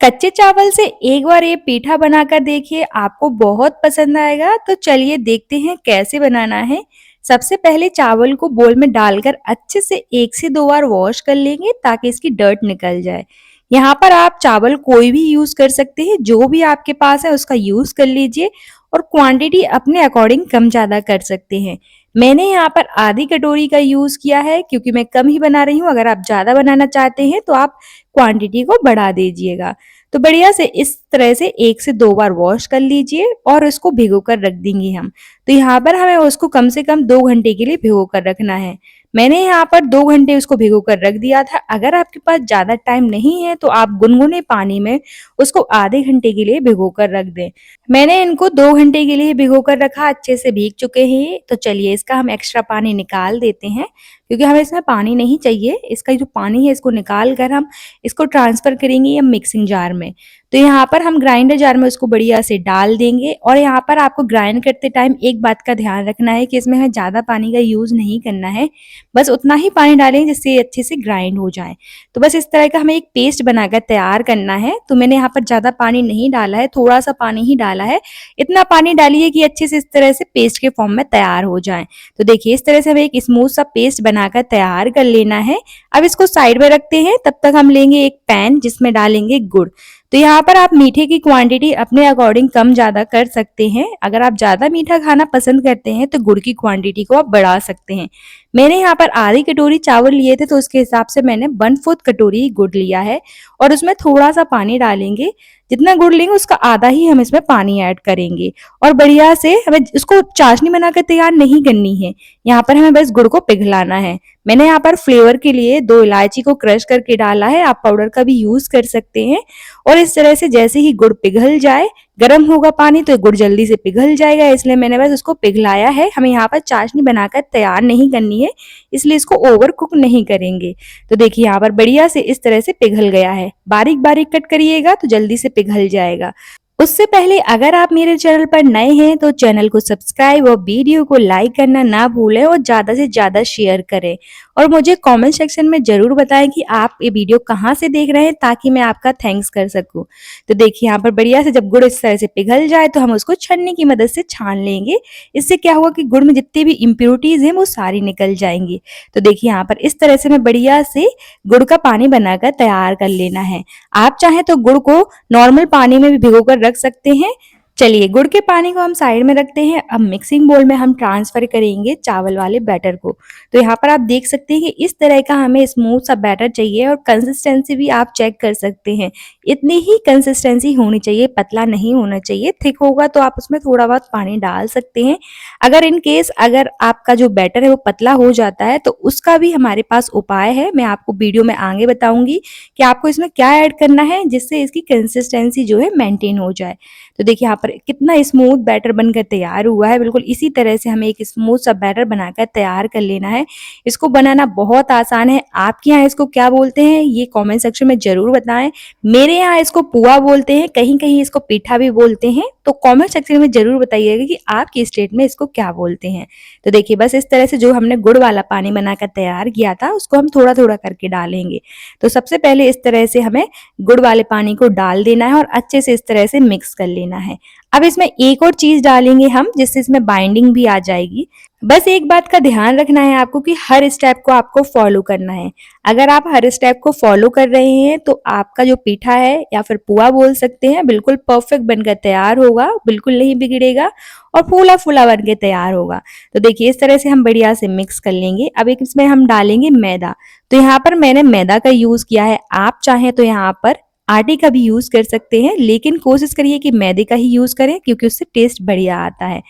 कच्चे चावल से एक बार ये पीठा बनाकर देखिए, आपको बहुत पसंद आएगा। तो चलिए देखते हैं कैसे बनाना है। सबसे पहले चावल को बोल में डालकर अच्छे से 1 से 2 बार वॉश कर लेंगे ताकि इसकी डर्ट निकल जाए। यहाँ पर आप चावल कोई भी यूज़ कर सकते हैं, जो भी आपके पास है उसका यूज़ कर लीजिए और क्वांटिटी अपने अकॉर्डिंग कम ज़्यादा कर सकते हैं। मैंने यहाँ पर आधी कटोरी का यूज़ किया है क्योंकि मैं कम ही बना रही हूँ। अगर आप ज़्यादा बनाना चाहते हैं तो आप क्वांटिटी को बढ़ा दीजिएगा। तो बढ़िया से इस तरह से 1 से 2 बार वॉश कर लीजिए और उसको भिगो कर रख देंगे हम। तो यहाँ पर हमें उसको कम से कम 2 घंटे के लिए भिगो कर रखना है। मैंने यहाँ पर 2 घंटे उसको भिगो कर रख दिया था। अगर आपके पास ज़्यादा टाइम नहीं है तो आप गुनगुने पानी में उसको आधे घंटे के लिए भिगो कर रख दें। मैंने इनको 2 घंटे के लिए भिगो कर रखा, अच्छे से भीग चुके हैं। तो चलिए इसका हम एक्स्ट्रा पानी निकाल देते हैं क्योंकि हमें इसमें पानी नहीं चाहिए। इसका जो पानी है इसको निकाल कर हम इसको ट्रांसफर करेंगे या मिक्सिंग जार में। तो यहाँ पर हम ग्राइंडर जार में उसको बढ़िया से डाल देंगे और यहाँ पर आपको ग्राइंड करते टाइम एक बात का ध्यान रखना है कि इसमें हमें ज़्यादा पानी का यूज़ नहीं करना है। बस उतना ही पानी डालें जिससे ये अच्छे से ग्राइंड हो जाए। तो बस इस तरह का हमें एक पेस्ट बनाकर तैयार करना है। तो मैंने यहाँ पर ज़्यादा पानी नहीं डाला है, थोड़ा सा पानी ही डाला है। इतना पानी डालिए कि अच्छे से इस तरह से पेस्ट के फॉर्म में तैयार हो जाए। तो देखिए इस तरह से हमें एक स्मूथ सा पेस्ट बनाकर तैयार कर लेना है। अब इसको साइड में रखते हैं। तब तक हम लेंगे एक पैन जिसमें डालेंगे गुड़। तो यहाँ पर आप मीठे की क्वांटिटी अपने अकॉर्डिंग कम ज़्यादा कर सकते हैं। अगर आप ज़्यादा मीठा खाना पसंद करते हैं तो गुड़ की क्वांटिटी को आप बढ़ा सकते हैं। मैंने यहाँ पर आधी कटोरी चावल लिए थे तो उसके हिसाब से मैंने 1/4 कटोरी गुड़ लिया है और उसमें थोड़ा सा पानी डालेंगे। जितना गुड़ लेंगे उसका आधा ही हम इसमें पानी ऐड करेंगे और बढ़िया से हमें इसको चाशनी बनाकर तैयार नहीं करनी है। यहाँ पर हमें बस गुड़ को पिघलाना है। मैंने यहाँ पर फ्लेवर के लिए 2 इलायची को क्रश करके डाला है, आप पाउडर का भी यूज कर सकते हैं। और इस तरह से जैसे ही गुड़ पिघल जाए, गर्म होगा पानी तो गुड़ जल्दी से पिघल जाएगा, इसलिए मैंने बस उसको पिघलाया है। हमें यहाँ पर चाशनी बनाकर तैयार नहीं करनी है, इसलिए इसको ओवर कुक नहीं करेंगे। तो देखिए यहाँ पर बढ़िया से इस तरह से पिघल गया है। बारीक बारीक कट करिएगा तो जल्दी से पिघल जाएगा। उससे पहले अगर आप मेरे चैनल पर नए हैं तो चैनल को सब्सक्राइब और वीडियो को लाइक करना ना भूलें और ज़्यादा से ज़्यादा शेयर करें। और मुझे कमेंट सेक्शन में ज़रूर बताएं कि आप ये वीडियो कहाँ से देख रहे हैं ताकि मैं आपका थैंक्स कर सकूं। तो देखिए यहाँ पर बढ़िया से जब गुड़ इस तरह से पिघल जाए तो हम उसको छन्नी की मदद से छान लेंगे। इससे क्या होगा कि गुड़ में जितनी भी इम्प्योरिटीज हैं वो सारी निकल जाएंगी। तो देखिए यहाँ पर इस तरह से मैं बढ़िया से गुड़ का पानी बनाकर तैयार कर लेना है। आप चाहें तो गुड़ को नॉर्मल पानी में भी भिगोकर रख सकते हैं। चलिए गुड़ के पानी को हम साइड में रखते हैं। अब मिक्सिंग बोल में हम ट्रांसफर करेंगे चावल वाले बैटर को। तो यहाँ पर आप देख सकते हैं कि इस तरह का हमें स्मूथ सा बैटर चाहिए और कंसिस्टेंसी भी आप चेक कर सकते हैं। इतनी ही कंसिस्टेंसी होनी चाहिए, पतला नहीं होना चाहिए। थिक होगा तो आप उसमें थोड़ा बहुत पानी डाल सकते हैं। अगर इन केस अगर आपका जो बैटर है वो पतला हो जाता है तो उसका भी हमारे पास उपाय है। मैं आपको वीडियो में आगे बताऊंगी कि आपको इसमें क्या ऐड करना है जिससे इसकी कंसिस्टेंसी जो है मेंटेन हो जाए। तो देखिए यहाँ पर कितना स्मूथ बैटर बनकर तैयार हुआ है। बिल्कुल इसी तरह से हमें एक स्मूथ सा बैटर बनाकर तैयार कर लेना है। इसको बनाना बहुत आसान है। आपके यहाँ इसको क्या बोलते हैं ये कमेंट सेक्शन में जरूर बताएं। मेरे यहाँ इसको पुआ बोलते हैं, कहीं कहीं इसको पीठा भी बोलते हैं। तो कमेंट सेक्शन में जरूर बताइएगा कि आपके स्टेट में इसको क्या बोलते हैं। तो देखिए बस इस तरह से जो हमने गुड़ वाला पानी बनाकर तैयार किया था उसको हम थोड़ा थोड़ा करके डालेंगे। तो सबसे पहले इस तरह से हमें गुड़ वाले पानी को डाल देना है और अच्छे से इस तरह से मिक्स कर लेना है। अब इसमें एक और चीज डालेंगे हम जिससे इसमें बाइंडिंग भी आ जाएगी। बस एक बात का ध्यान रखना है आपको कि हर स्टेप को आपको फॉलो करना है। अगर आप हर स्टेप को फॉलो कर रहे हैं तो आपका जो पीठा है या फिर पुआ बोल सकते हैं बिल्कुल परफेक्ट बनकर तैयार होगा, बिल्कुल नहीं बिगड़ेगा और फूला फूला बनकर तैयार होगा। तो देखिए इस तरह से हम बढ़िया से मिक्स कर लेंगे। अब एक इसमें हम डालेंगे मैदा। तो यहाँ पर मैंने मैदा का यूज किया है, आप चाहें तो यहाँ पर आटे का भी यूज कर सकते हैं, लेकिन कोशिश करिए कि मैदे का ही यूज करें क्योंकि उससे टेस्ट बढ़िया आता है।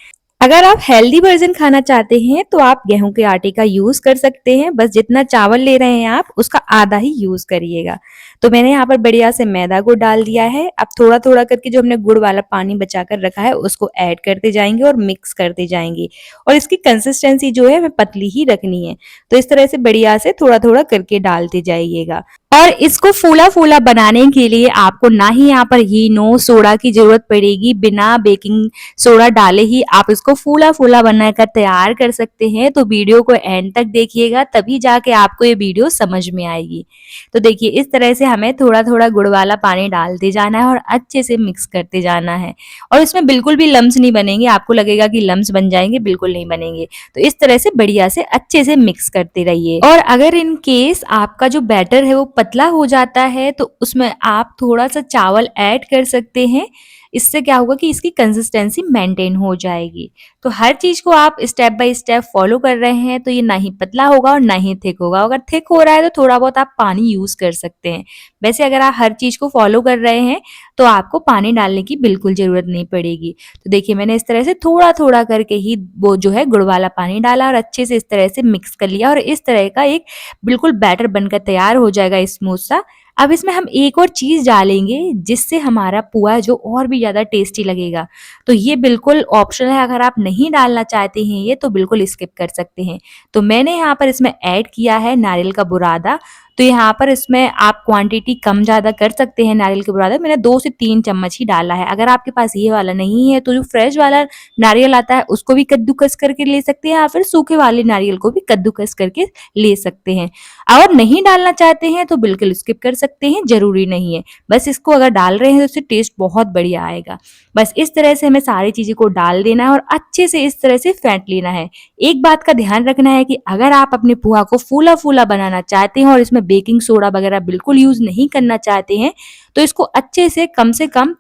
अगर आप हेल्दी वर्जन खाना चाहते हैं तो आप गेहूं के आटे का यूज कर सकते हैं। बस जितना चावल ले रहे हैं आप उसका आधा ही यूज करिएगा। तो मैंने यहाँ पर बढ़िया से मैदा को डाल दिया है। अब थोड़ा थोड़ा करके जो हमने गुड़ वाला पानी बचा कर रखा है उसको ऐड करते जाएंगे और मिक्स करते जाएंगे। और इसकी कंसिस्टेंसी जो है हमें पतली ही रखनी है। तो इस तरह से बढ़िया से थोड़ा थोड़ा करके डालते जाइएगा। और इसको फूला फूला बनाने के लिए आपको ना ही यहाँ पर इनो सोडा की जरूरत पड़ेगी। बिना बेकिंग सोडा डाले ही आप इसको फूला फूला बनाकर तैयार कर सकते हैं। तो वीडियो को एंड तक देखिएगा, तभी जाके आपको ये वीडियो समझ में आएगी। तो देखिए इस तरह से हमें थोड़ा-थोड़ा गुड़ वाला पानी डालते जाना है और अच्छे से मिक्स करते जाना है। और इसमें बिल्कुल भी लम्स नहीं बनेंगे, आपको लगेगा कि लम्स बन जाएँगे, बिल्कुल नहीं बनेंगे। तो इस तरह से बढ़िया से अच्छे से मिक्स करते रहिए। और अगर इन केस आपका जो बैटर है वो पतला हो जाता है तो उसमें आप थोड़ा-सा चावल ऐड कर सकते हैं। इससे क्या होगा कि इसकी कंसिस्टेंसी मेंटेन हो जाएगी। तो हर चीज़ को आप स्टेप बाय स्टेप फॉलो कर रहे हैं तो ये ना ही पतला होगा और ना ही थिक होगा। अगर थिक हो रहा है तो थोड़ा बहुत आप पानी यूज़ कर सकते हैं। वैसे अगर आप हर चीज़ को फॉलो कर रहे हैं तो आपको पानी डालने की बिल्कुल ज़रूरत नहीं पड़ेगी। तो देखिए मैंने इस तरह से थोड़ा-थोड़ा करके ही वो जो है गुड़ वाला पानी डाला और अच्छे से इस तरह से मिक्स कर लिया और इस तरह का एक बिल्कुल बैटर बनकर तैयार हो जाएगा स्मूथ सा। अब इसमें हम एक और चीज़ डालेंगे जिससे हमारा पुआ जो और भी ज़्यादा टेस्टी लगेगा। तो ये बिल्कुल ऑप्शनल है, अगर आप नहीं डालना चाहते हैं ये तो बिल्कुल स्किप कर सकते हैं। तो मैंने यहाँ पर इसमें ऐड किया है नारियल का बुरादा। तो यहाँ पर इसमें आप क्वांटिटी कम ज़्यादा कर सकते हैं नारियल के बुरादा। मैंने 2 से 3 चम्मच ही डाला है। अगर आपके पास ये वाला नहीं है तो जो फ्रेश वाला नारियल आता है उसको भी कद्दूकस करके ले सकते हैं या फिर सूखे वाले नारियल को भी कद्दूकस करके ले सकते हैं। और नहीं डालना चाहते हैं तो बिल्कुल स्किप कर सकते हैं, ज़रूरी नहीं है। बस इसको अगर डाल रहे हैं तो इससे टेस्ट बहुत बढ़िया आएगा। बस इस तरह से हमें सारी चीज़ों को डाल देना है और अच्छे से इस तरह से फेंट लेना है। एक बात का ध्यान रखना है कि अगर आप अपने पोहा को फूला-फूला बनाना चाहते हैं और इसमें बेकिंग सोडा वगैरह बिल्कुल यूज़ नहीं करना चाहते हैं, तो इसको अच्छे से कम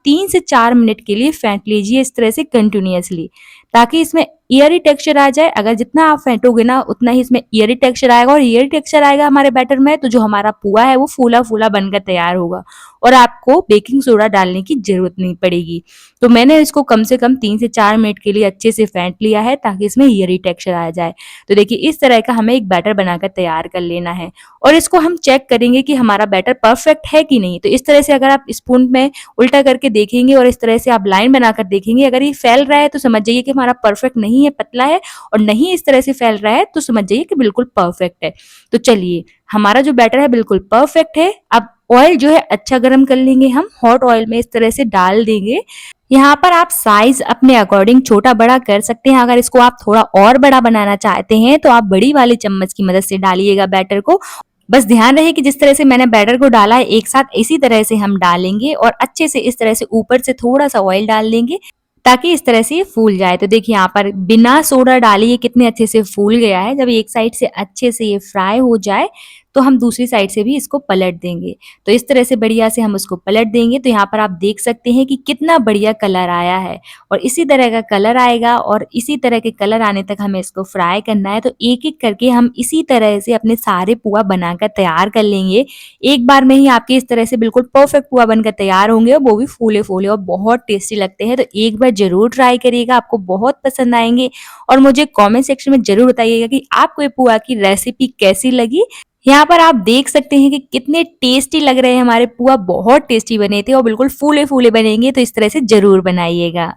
3 से 4 मिनट के लिए फेंट लीजिए इस तरह से कंटिन्यूअसली, ताकि इसमें ईयरी टेक्सचर आ जाए। अगर जितना आप फेंटोगे ना उतना ही इसमें ईयरी टेक्सचर आएगा और ईयरी टेक्सचर आएगा हमारे बैटर में तो जो हमारा पुआ है वो फूला-फूला बनकर तैयार होगा और आपको बेकिंग सोडा डालने की ज़रूरत नहीं पड़ेगी। तो मैंने इसको कम से कम 3 से 4 मिनट के लिए अच्छे से फेंट लिया है ताकि इसमें ईयरी टेक्सचर आ जाए। तो देखिए इस तरह का हमें एक बैटर बनाकर तैयार कर लेना है और इसको हम चेक करेंगे कि हमारा बैटर परफेक्ट है कि नहीं। तो इस तरह से अगर आप स्पून में उल्टा करके देखेंगे और इस तरह से आप लाइन बनाकर देखेंगे, अगर ये फैल रहा है तो समझ जाइए कि हमारा परफेक्ट नहीं है, पतला है, और नहीं इस तरह से फैल रहा है तो समझ जाइए कि बिल्कुल परफेक्ट है। तो चलिए हमारा जो बैटर है बिल्कुल परफेक्ट है। अब ऑयल जो है अच्छा गरम कर लेंगे, हम हॉट ऑयल में इस तरह से डाल देंगे। यहाँ पर आप साइज अपने अकॉर्डिंग छोटा बड़ा कर सकते हैं। अगर इसको आप थोड़ा और बड़ा बनाना चाहते हैं तो आप बड़ी वाली चम्मच की मदद से डालिएगा बैटर को। बस ध्यान रहे कि जिस तरह से मैंने बैटर को डाला है एक साथ इसी तरह से हम डालेंगे और अच्छे से इस तरह से ऊपर से थोड़ा सा ऑयल डाल देंगे ताकि इस तरह से ये फूल जाए। तो देखिए यहाँ पर बिना सोडा डाले ये कितने अच्छे से फूल गया है। जब एक साइड से अच्छे से ये फ्राई हो जाए तो हम दूसरी साइड से भी इसको पलट देंगे। तो इस तरह से बढ़िया से हम उसको पलट देंगे। तो यहाँ पर आप देख सकते हैं कि कितना बढ़िया कलर आया है और इसी तरह का कलर आएगा और इसी तरह के कलर आने तक हमें इसको फ्राई करना है। तो एक-एक करके हम इसी तरह से अपने सारे पुआ बनाकर तैयार कर लेंगे। एक बार में ही आपके इस तरह से बिल्कुल परफेक्ट पुआ बनकर तैयार होंगे और वो भी फूले-फूले और बहुत टेस्टी लगते हैं। तो एक बार ज़रूर ट्राई करिएगा, आपको बहुत पसंद आएँगे और मुझे कमेंट सेक्शन में ज़रूर बताइएगा कि आपको ये पुआ की रेसिपी कैसी लगी। यहाँ पर आप देख सकते हैं कि कितने टेस्टी लग रहे हैं हमारे पुआ, बहुत टेस्टी बने थे और बिल्कुल फूले-फूले बनेंगे। तो इस तरह से ज़रूर बनाइएगा।